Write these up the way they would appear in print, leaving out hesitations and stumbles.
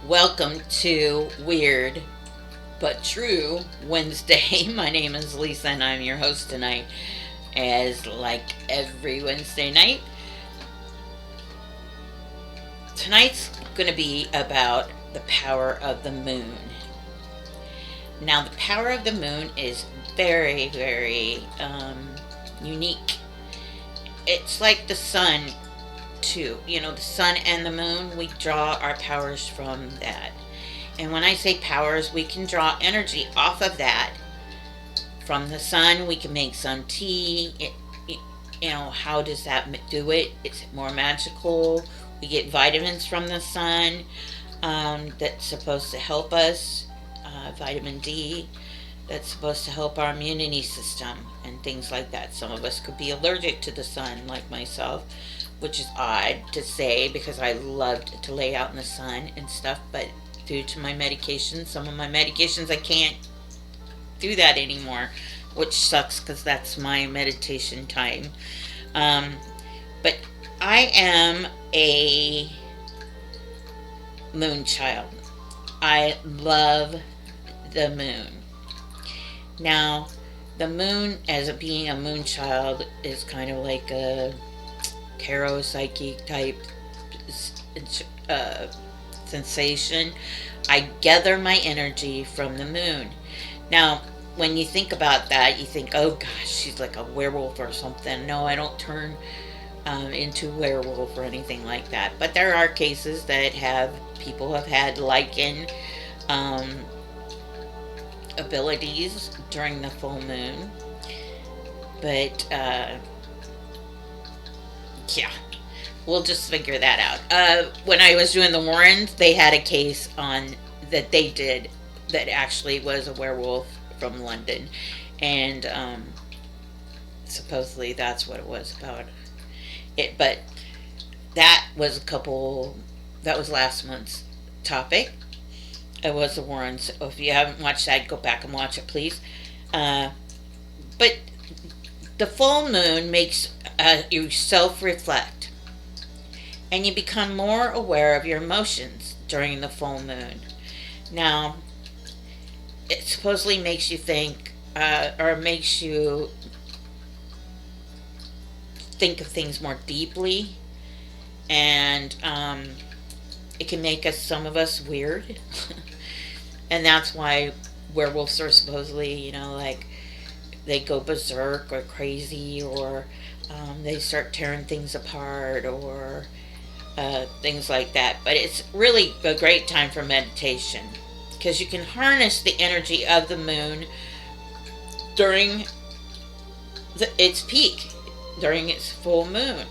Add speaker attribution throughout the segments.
Speaker 1: Welcome to Weird But True Wednesday. My name is Lisa and I'm your host tonight. As like every Wednesday night, tonight's going to be about the power of the moon. Now, the power of the moon is very, very unique. It's like the sun, too. The sun and the moon, we draw our powers from that. And when I say powers, we can draw energy off of that. From the sun, we can make sun tea. How does that do it? It's more magical. We get vitamins from the sun that's supposed to help us. Vitamin D that's supposed to help our immunity system and things like that. Some of us could be allergic to the sun, like myself, which is odd to say because I loved to lay out in the sun and stuff, but due to my medications, some of my medications, I can't do that anymore, which sucks because that's my meditation time. But I am a moon child. I love the moon. Now, the moon, as being a moon child, is kind of like a tarot psychic type uh, sensation. I gather my energy from the moon. Now, when you think about that, you think, oh gosh, she's like a werewolf or something. No, I don't turn into a werewolf or anything like that. But there are cases that people have had lichen um, abilities during the full moon. But yeah, we'll just figure that out. When I was doing the Warrens, they had a case on that they did that actually was a werewolf from London, and supposedly that's what it was about. But that was That was last month's topic. It was the Warrens. So if you haven't watched that, go back and watch it, please. But the full moon makes you self-reflect, and you become more aware of your emotions during the full moon. Now, it supposedly makes you think, or makes you think of things more deeply, and it can make some of us weird. And that's why werewolves are supposedly, like they go berserk or crazy, or they start tearing things apart, or things like that. But it's really a great time for meditation because you can harness the energy of the moon during its peak, during its full moon.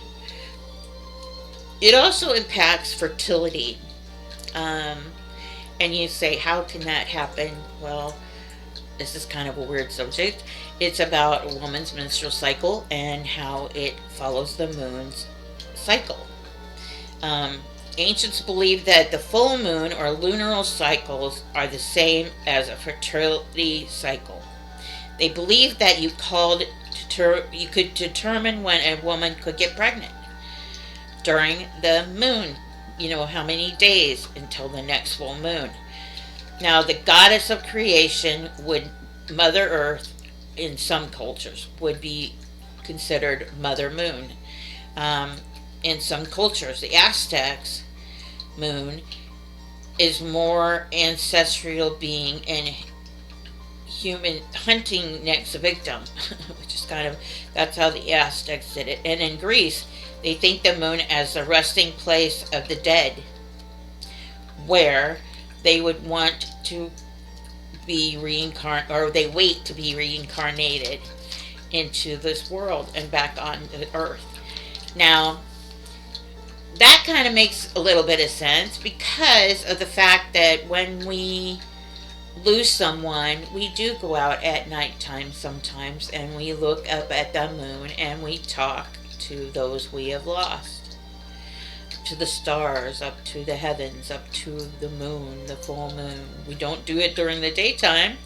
Speaker 1: It also impacts fertility. And you say, how can that happen? Well, this is kind of a weird subject. It's about a woman's menstrual cycle and how it follows the moon's cycle. Ancients believed that the full moon or lunar cycles are the same as a fertility cycle. They believed that you could determine when a woman could get pregnant during the moon. How many days until the next full moon. Now, the goddess of creation Mother Earth, in some cultures, would be considered Mother Moon. In some cultures, the Aztecs moon is more ancestral being and human hunting next victim, which is that's how the Aztecs did it. And in Greece, they think the moon as the resting place of the dead, where they would want to be reincarnated, or they wait to be reincarnated into this world and back on the earth. Now, that kind of makes a little bit of sense because of the fact that when we lose someone, we do go out at nighttime sometimes and we look up at the moon and we talk to those we have lost, to the stars, up to the heavens, up to the moon, the full moon. We don't do it during the daytime.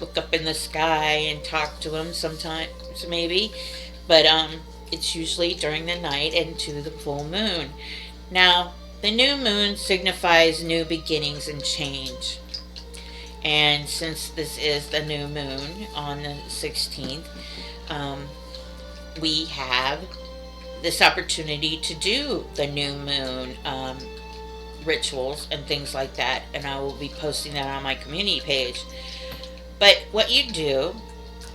Speaker 1: Look up in the sky and talk to them sometimes, maybe, but it's usually during the night and to the full moon. Now, The new moon signifies new beginnings and change. And since this is the new moon on the 16th, um, we have this opportunity to do the new moon rituals and things like that. And I will be posting that on my community page. But what you do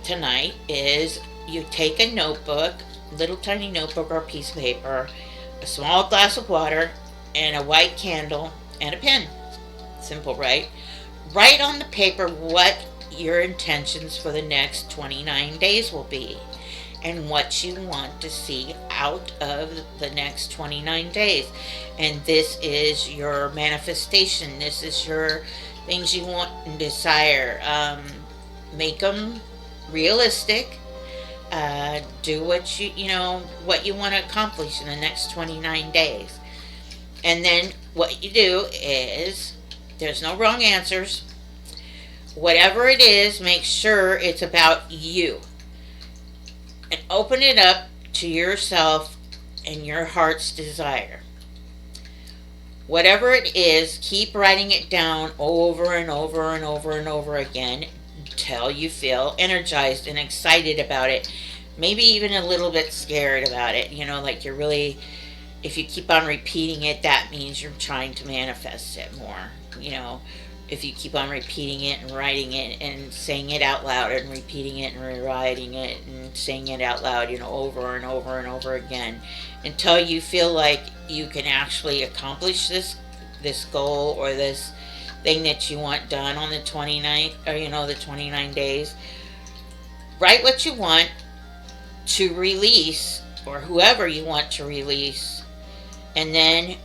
Speaker 1: tonight is you take a notebook, little tiny notebook or a piece of paper, a small glass of water, and a white candle and a pen. Simple, right? Write on the paper what your intentions for the next 29 days will be and what you want to see out of the next 29 days. And this is your manifestation. This is your things you want and desire. Make them realistic. Do what you want to accomplish in the next 29 days. And then what you do is, there's no wrong answers. Whatever it is, make sure it's about you. And open it up to yourself and your heart's desire. Whatever it is, keep writing it down over and over and over and over again until you feel energized and excited about it. Maybe even a little bit scared about it. Like you're really, if you keep on repeating it, that means you're trying to manifest it more. If you keep on repeating it and writing it and saying it out loud and repeating it and rewriting it and saying it out loud, over and over and over again until you feel like you can actually accomplish this goal or this thing that you want done on the 29th or the 29 days. Write what you want to release or whoever you want to release, and then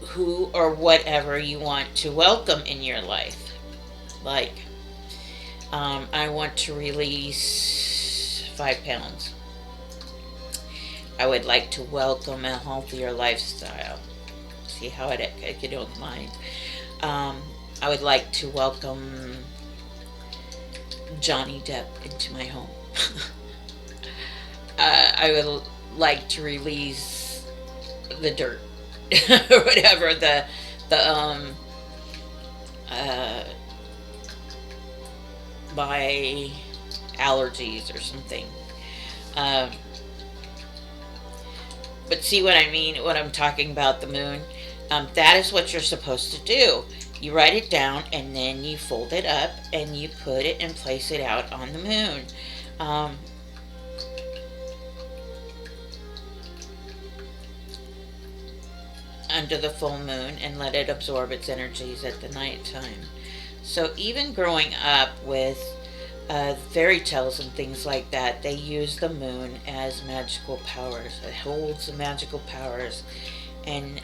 Speaker 1: who or whatever you want to welcome in your life. Like, I want to release 5 pounds. I would like to welcome a healthier lifestyle. See how if you don't mind. I would like to welcome Johnny Depp into my home. I would like to release the dirt. Or whatever my allergies or something. But see what I mean, what I'm talking about, the moon. That is what you're supposed to do. You write it down and then you fold it up and you put it and place it out on the moon. Under the full moon, and let it absorb its energies at the night time. So even growing up with fairy tales and things like that, they use the moon as magical powers. It holds the magical powers. And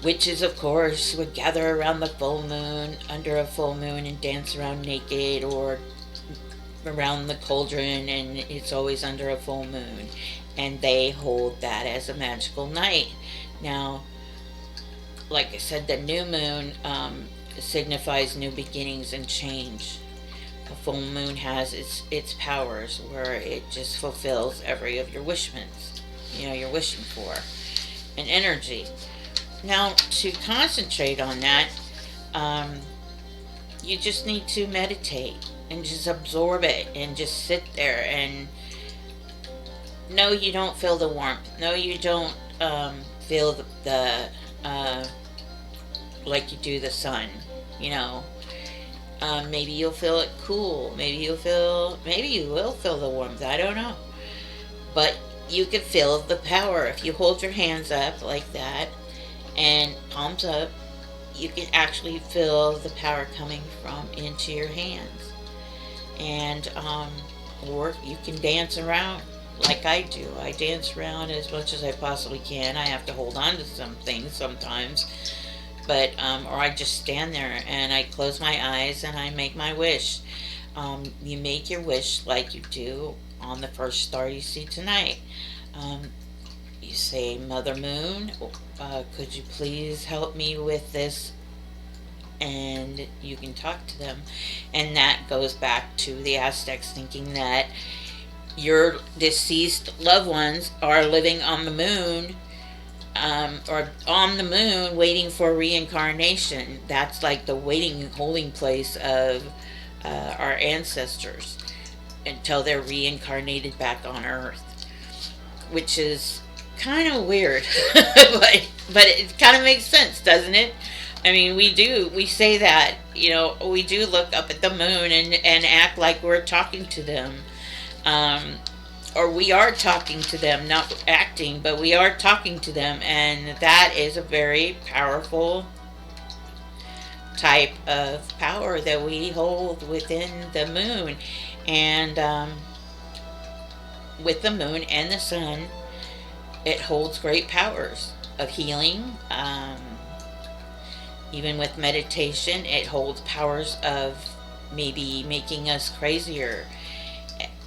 Speaker 1: witches, of course, would gather around the full moon, under a full moon, and dance around naked or around the cauldron, and it's always under a full moon. And they hold that as a magical night. Now, like I said, the new moon signifies new beginnings and change. A full moon has its powers where it just fulfills every of your wishments, you're wishing for, an energy. Now, to concentrate on that, you just need to meditate and just absorb it and just sit there and no, you don't feel the warmth. No, you don't feel the like you do the sun. Maybe you'll feel it cool. Maybe you will feel the warmth. I don't know. But you can feel the power if you hold your hands up like that and palms up. You can actually feel the power coming from into your hands, and or you can dance around. Like I do. I dance around as much as I possibly can. I have to hold on to some things sometimes. But, or I just stand there and I close my eyes and I make my wish. You make your wish like you do on the first star you see tonight. You say, Mother Moon, could you please help me with this? And you can talk to them. And that goes back to the Aztecs thinking that your deceased loved ones are living on the moon, or on the moon waiting for reincarnation. That's like the waiting holding place of our ancestors until they're reincarnated back on Earth, which is kind of weird, but it kind of makes sense, doesn't it? I mean, we say that, we do look up at the moon and act like we're talking to them, um, or we are talking to them, not acting, but we are talking to them, and that is a very powerful type of power that we hold within the moon. And with the moon and the sun, it holds great powers of healing. Even with meditation, it holds powers of maybe making us crazier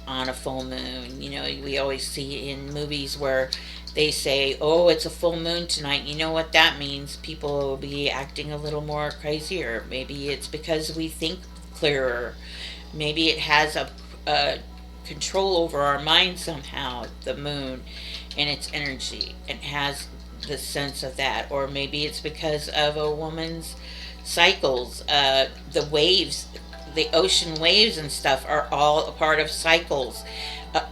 Speaker 1: on a full moon. We always see in movies where they say, "Oh, it's a full moon tonight." You know what that means? People will be acting a little more crazier. Maybe it's because we think clearer. Maybe it has a control over our mind somehow, the moon and its energy, and has the sense of that. Or maybe it's because of a woman's cycles. The waves, the ocean waves and stuff are all a part of cycles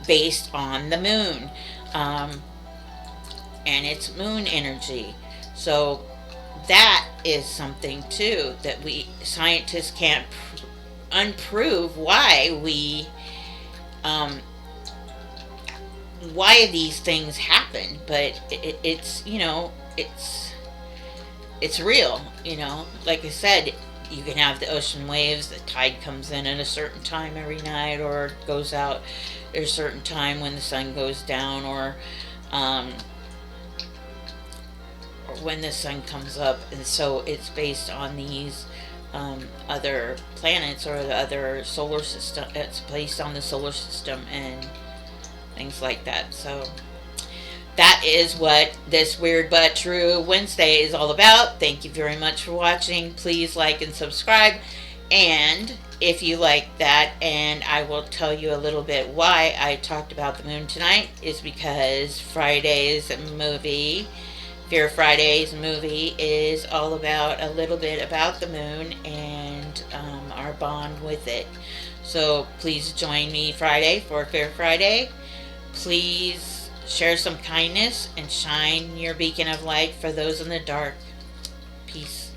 Speaker 1: based on the moon, and its moon energy. So that is something too that we scientists can't unprove um, why these things happen, but it's real. Like I said, you can have the ocean waves. The tide comes in at a certain time every night, or goes out at a certain time when the sun goes down, um, or when the sun comes up, and so it's based on these other planets or the other solar system. It's based on the solar system and things like that. So that is what this Weird But True Wednesday is all about. Thank you very much for watching. Please like and subscribe. And if you like that, and I will tell you a little bit why I talked about the moon tonight, is because Fear Friday's movie is all about a little bit about the moon and our bond with it. So please join me Friday for Fear Friday. Please share some kindness and shine your beacon of light for those in the dark. Peace.